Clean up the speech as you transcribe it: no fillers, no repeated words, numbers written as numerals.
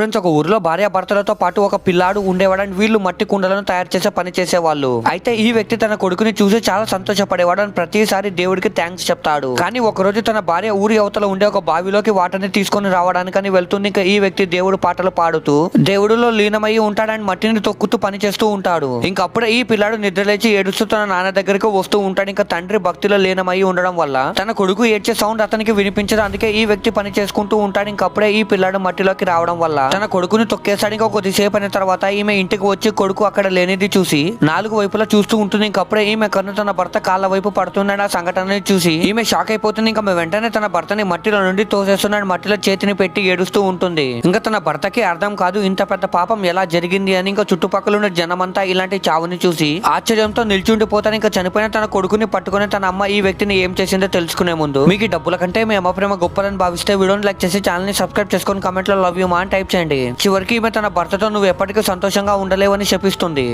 Friends, ఒక ఊరిలో భార్య భర్తలతో పాటు ఒక పిల్లాడు ఉండేవాడని వీళ్ళు మట్టి కుండలను తయారు చేసే పని చేసేవాళ్ళు. అయితే ఈ వ్యక్తి తన కొడుకుని చూసి చాలా సంతోషపడేవాడు అని ప్రతిసారి దేవుడికి థ్యాంక్స్ చెప్తాడు. కానీ ఒక రోజు తన భార్య ఊరి అవతల ఉండే ఒక బావిలోకి వాటర్ని తీసుకొని రావడానికని వెళ్తుంది. ఇంకా ఈ వ్యక్తి దేవుడు పాటలు పాడుతూ దేవుడిలో లీనమై ఉంటాడని మట్టిని తొక్కుతూ పని చేస్తూ ఉంటాడు. ఇంకప్పుడే ఈ పిల్లాడు నిద్రలేచి ఏడుస్తూ తన నాన్న దగ్గరికి వస్తూ ఉంటాడు. ఇంకా తండ్రి భక్తిలో లీనమై ఉండడం వల్ల తన కొడుకు ఏడ్చే సౌండ్ అతనికి వినిపించదు. అందుకే ఈ వ్యక్తి పని చేసుకుంటూ ఉంటాడు. ఇంకప్పుడే ఈ పిల్లాడు మట్టిలోకి రావడం వల్ల తన కొడుకుని తొక్కేసాడు. ఇంకా కొద్దిసేపు అయిన తర్వాత ఈమె ఇంటికి వచ్చి కొడుకు అక్కడ లేనిది చూసి 4 వైపులా చూస్తూ ఉంటుంది. ఇంకప్పుడే ఈమె కన్ను తన భర్త కాళ్ళ వైపు పడుతున్నాడు. ఆ సంఘటనని చూసి ఈమె షాక్ అయిపోతుంది. ఇంకా వెంటనే తన భర్తని మట్టిలో నుండి తోసేస్తున్నాడు. మట్టిలో చేతిని పెట్టి ఏడుస్తూ ఉంటుంది. ఇంకా తన భర్తకి అర్థం కాదు ఇంత పెద్ద పాపం ఎలా జరిగింది అని. ఇంకా చుట్టుపక్కల ఉన్న జనమంతా ఇలాంటి చావుని చూసి ఆశ్చర్యంతో నిల్చుండిపోతారు. ఇంకా చనిపోయిన తన కొడుకుని పట్టుకుని తన అమ్మ ఈ వ్యక్తిని ఏం చేసిందో తెలుసుకునే ముందు మీకు డబ్బుల కంటే మీ అమ్మ ప్రేమ గొప్పదని భావిస్తే వీడియోని లైక్ చేసి ఛానల్ ని సబ్స్క్రైబ్ చేసుకొని కామెంట్ లో లవ్ యూ మా అని టైప్ చేయండి. చివరికి ఈమె తన భర్తతో నువ్వు ఎప్పటికీ సంతోషంగా ఉండలేవని శపిస్తుంది.